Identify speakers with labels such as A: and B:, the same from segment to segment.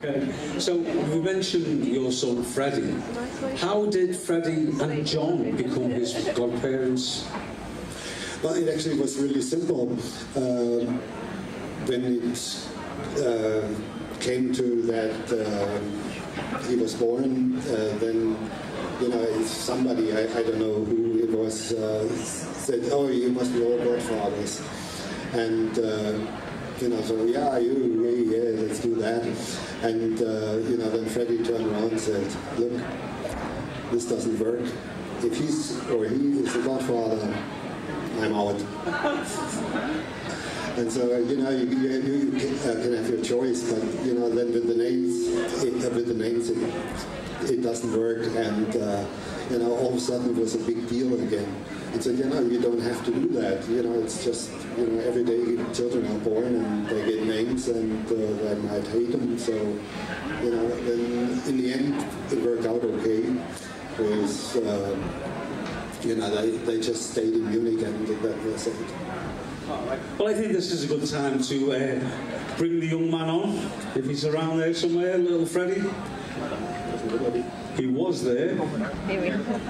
A: Okay. So you mentioned your son Freddie. How did Freddie and John become his godparents?
B: Well, it actually was really simple. When it came to that he was born, then somebody, I don't know who it was, said, "Oh, you must be all godfathers," and so yeah, let's do that. And then Freddie turned around and said, "Look, this doesn't work. If he is the godfather, I'm out." And so you can have your choice, but then with the names, it doesn't work, and all of a sudden it was a big deal again. And so you don't have to do that. It's just every day children are born and they get names, and they might hate them. So then in the end it worked out okay. Because they just stayed in Munich, and that was it.
A: Well, I think this is a good time to bring the young man on, if he's around there somewhere, little Freddie. He was there.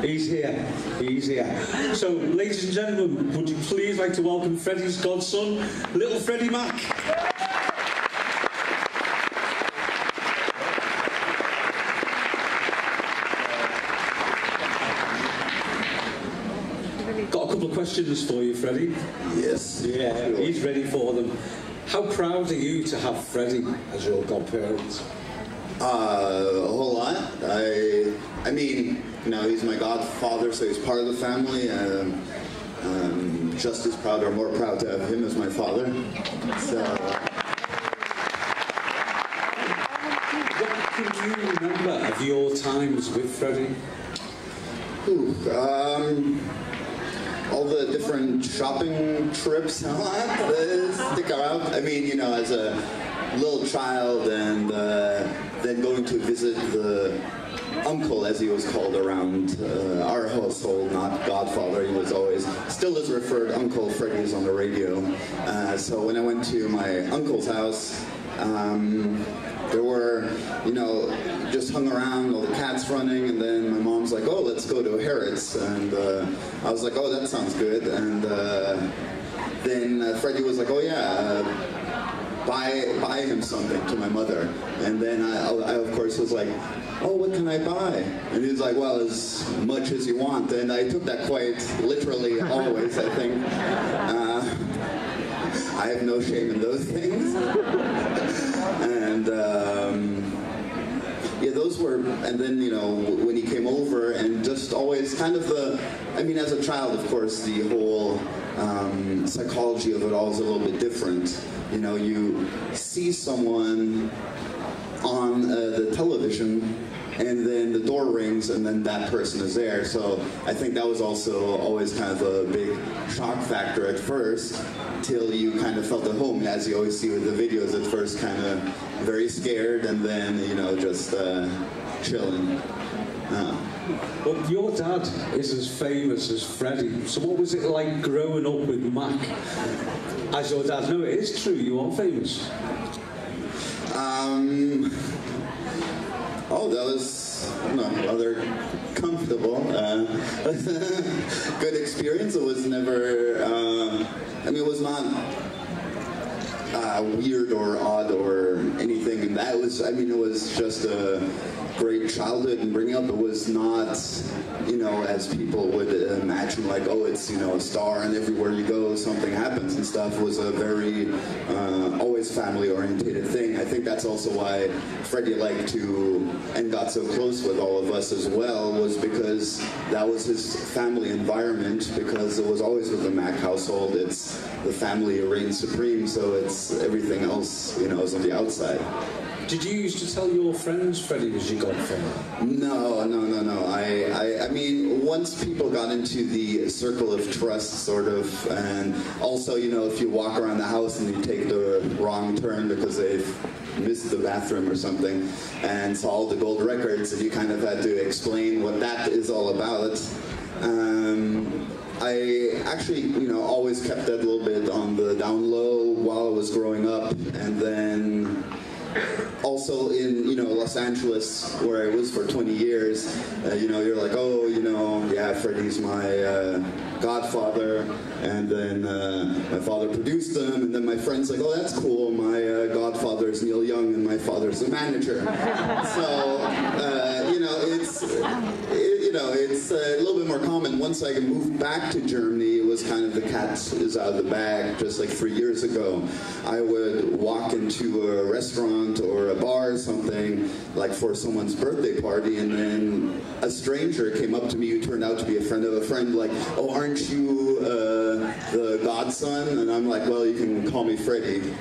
A: He's here. He's here. So, ladies and gentlemen, would you please like to welcome Freddie's godson, little Freddie Mack. Questions for you, Freddie?
B: Yes.
A: Yeah, sure. He's ready for them. How proud are you to have Freddie as your godparent?
C: A whole lot. I mean, he's my godfather, so he's part of the family. Just as proud or more proud to have him as my father. So.
A: What can you remember of your times with Freddie?
C: All the different shopping trips that stick out. I mean, as a little child, and then going to visit the uncle, as he was called around our household, not godfather. He was always, still is referred Uncle. Freddy is on the radio. So when I went to my uncle's house, there were, just hung around, all the cats running, and then my mom's like, "Oh, let's go to Harrods," and I was like, "Oh, that sounds good," and then Freddie was like, "Oh yeah, buy him something," to my mother, and then I of course was like, "Oh, what can I buy?" And he was like, "Well, as much as you want," and I took that quite literally always, I think. I have no shame in those things. And those were, and then, when he came over, and just always kind of as a child, of course, the whole psychology of it all is a little bit different. You see someone on the television, and then the door rings, and then that person is there. So I think that was also always kind of a big shock factor at first, till you kind of felt at home, as you always see with the videos. At first, kind of very scared, and then just chilling.
A: Well, your dad is as famous as Freddie. So what was it like growing up with Mac as your dad? No, it is true. You are famous.
C: That was rather comfortable. Good experience. It was never, it was not weird or odd or anything. And that was, it was just a great childhood and bringing up. It was not, as people would imagine, like, oh, it's, a star and everywhere you go something happens and stuff. It was a very always family-oriented thing. I think that's also why Freddie liked to and got so close with all of us as well, was because that was his family environment, because it was always with the Mack household. It's the family reigns supreme, so it's everything else, is on the outside.
A: Did you used to tell your friends Freddie was your godfather?
C: No. I mean, once people got into the circle of trust, sort of, and also, if you walk around the house and you take the wrong turn because they've missed the bathroom or something, and saw all the gold records, and you kind of had to explain what that is all about. I actually, always kept that a little bit on the down low while I was growing up, and then also in, you know, Los Angeles, where I was for 20 years, you know, you're like, oh, you know, yeah, Freddie's my godfather, and then my father produced them, and then my friend's like, oh, that's cool, my godfather's Neil Young, and my father's a manager. So, you know, it's a little bit more common. Once I moved back to Germany, it was kind of the cat is out of the bag. Just like 3 years ago, I would walk into a restaurant or a bar or something, like for someone's birthday party, and then a stranger came up to me who turned out to be a friend of a friend, like, oh, aren't you the godson? And I'm like, well, you can call me Freddy.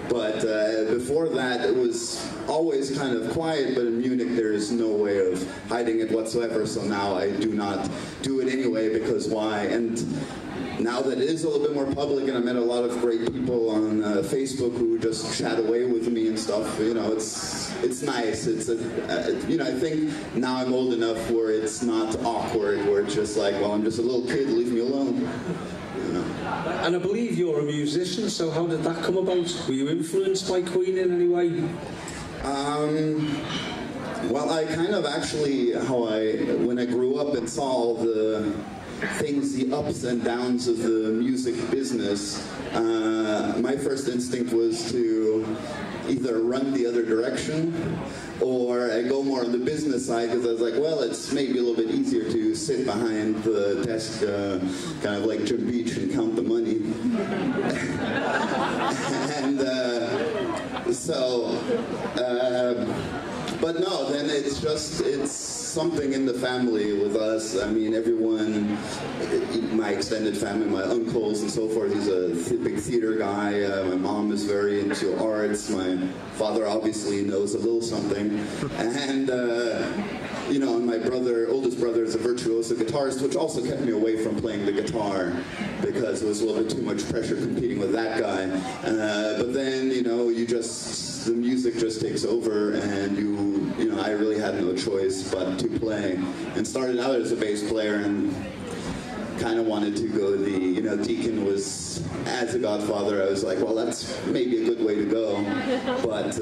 C: But before that, it was always kind of quiet, but in Munich there is no way of hiding it whatsoever, so now I do not do it anyway, because why? And now that it is a little bit more public, and I met a lot of great people on Facebook who just chat away with me and stuff, you know, it's nice. It's you know, I think now I'm old enough where it's not awkward, where it's just like, well, I'm just a little kid, leave me alone.
A: And I believe you're a musician, so how did that come about? Were you influenced by Queen in any way?
C: Well, I kind of actually, when I grew up and saw all the things, the ups and downs of the music business, my first instinct was to either run the other direction or I go more on the business side, because I was like, well, it's maybe a little bit easier to sit behind the desk, kind of like Jim Beach, and count the money. And but no, then it's something in the family with us. I mean, everyone, my extended family, my uncles and so forth, he's a big theater guy. My mom is very into arts. My father obviously knows a little something. And, you know, and my oldest brother is a virtuoso guitarist, which also kept me away from playing the guitar, because it was a little bit too much pressure competing with that guy. But then, you know, the music just takes over, and you know, I really had no choice but to play, and started out as a bass player, and kind of wanted to go you know, Deacon was, as a godfather, I was like, well, that's maybe a good way to go, but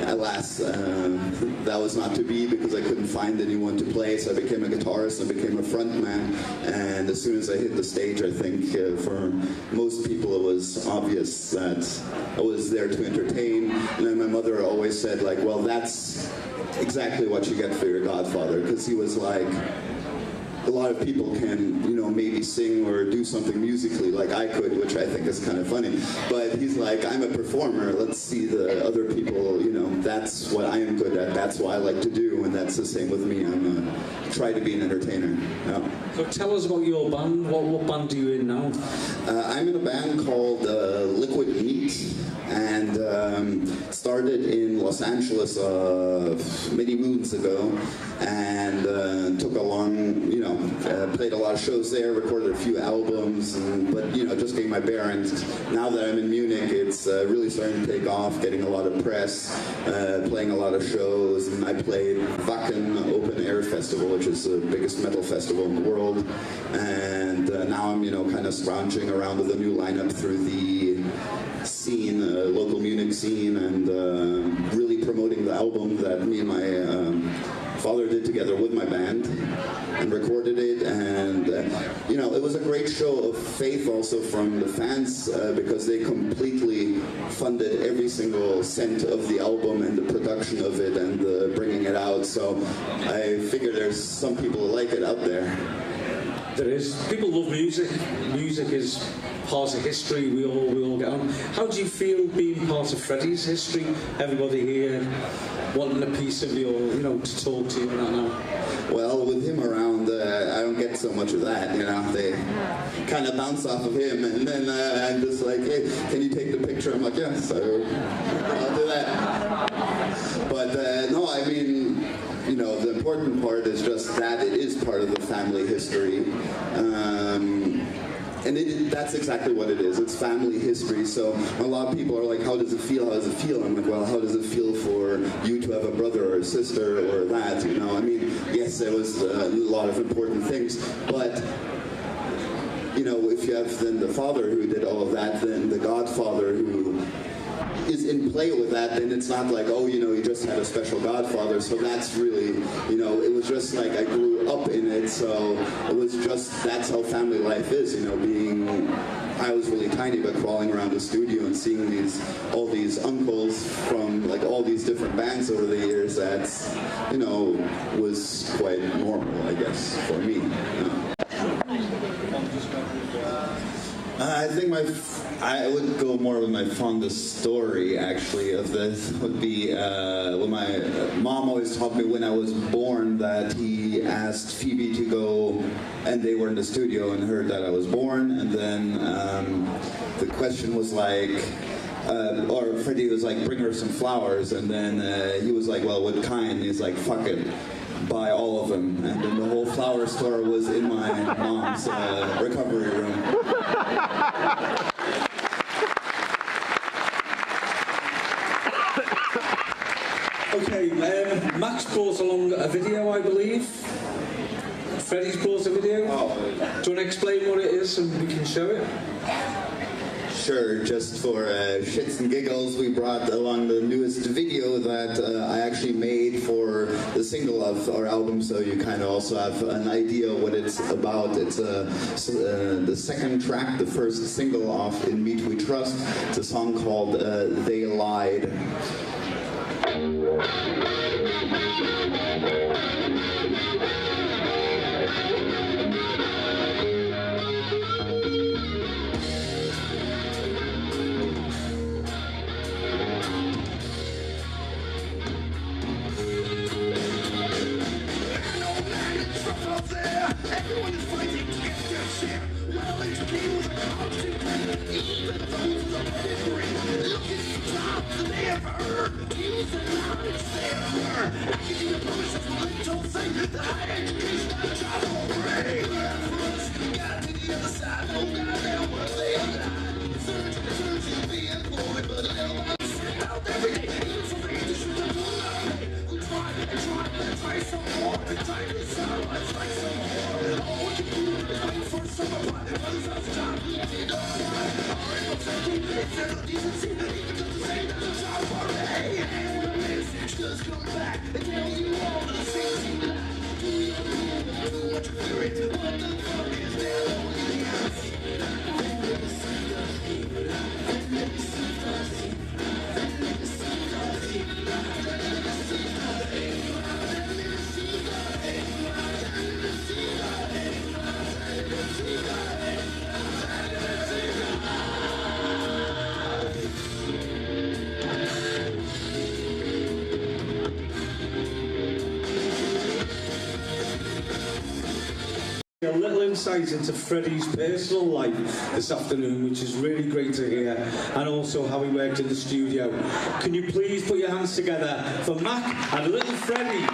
C: alas, that was not to be, because I couldn't find anyone to play, so I became a guitarist and became a frontman. And as soon as I hit the stage, I think for most people it was obvious that I was there to entertain. And then my mother always said, like, well, that's exactly what you get for your godfather, because he was like, a lot of people can, you know, maybe sing or do something musically like I could, which I think is kind of funny. But he's like, I'm a performer. Let's see the other people, you know, that's what I am good at. That's what I like to do. And that's the same with me. I try to be an entertainer. Yeah.
A: So tell us about your band. What band are you in now?
C: I'm in a band called Liquid Meat, and started in Los Angeles many moons ago, and took a long, you know, played a lot of shows there, recorded a few albums, but, you know, just getting my bearings. Now that I'm in Munich, it's really starting to take off, getting a lot of press, playing a lot of shows, and I played Wacken Open Air Festival, which is the biggest metal festival in the world, and now I'm, you know, kind of scrounging around with a new lineup through the scene, local Munich scene, and really promoting the album that me and my father did together with my band, and recorded it. And you know, it was a great show of faith also from the fans, because they completely funded every single cent of the album and the production of it and the bringing it out. So I figure there's some people who like it out there.
A: There is. People love music. Music is part of history. We all get on. How do you feel being part of Freddie's history? Everybody here wanting a piece of your, you know, to talk to you and that now.
C: Well, with him around, I don't get so much of that, you know. They kind of bounce off of him, and then I'm just like, hey, can you take the picture? I'm like, yeah, so I'll do that. But no, I mean, you know, the important part is just that it is part of the family history. And that's exactly what it is. It's family history. So a lot of people are like, how does it feel? How does it feel? I'm like, well, how does it feel for you to have a brother or a sister or that? You know, I mean, yes, there was a lot of important things, but you know, if you have then the father who did all of that, then the godfather who is in play with that, then it's not like, oh, you know, you just had a special godfather, so that's really, you know, it was just like I grew up in it, so it was just, that's how family life is, you know, I was really tiny, but crawling around the studio and seeing all these uncles from like all these different bands over the years, that's, you know, was quite normal, I guess, for me. I think I would go more with my fondest story, actually, of this would be when my mom always taught me when I was born that he asked Phoebe to go, and they were in the studio and heard that I was born, and then the question was like, or Freddie was like, bring her some flowers, and then he was like, well, what kind? And he's like, fuck it, buy all of them. And then the whole flower store was in my mom's recovery room.
A: Okay, Max brought along a video, I believe. Freddie's brought a video.
C: Oh.
A: Do you want to explain what it is and we can show it?
C: Sure, just for shits and giggles, we brought along the newest video that I actually made for the single of our album, so you kind of also have an idea what it's about. It's the second track, the first single off In Meat We Trust. It's a song called They Lied.
D: Everyone is fighting to get their share. Well, it's people that come to me. Even those who are different. Looking for jobs that they ever heard. Use the knowledge they ever heard. Academia publishes a little thing. The higher education of the job will bring. Gotta be the other side. No goddamn what they are. Search to be employed, but they'll out every day. Even for the industry to do nothing. We try and try some more. And try to sell and try some more. All we can do is wait for some of my brothers out of time. We did not our infiltrating. It's never decency. Even just to say that the job for me. And the message does come back and tell you all the things you like. Do you do what you fear it? What the fuck is that only else?
A: A little insight into Freddie's personal life this afternoon, which is really great to hear, and also how he worked in the studio. Can you please put your hands together for Mac and little Freddie?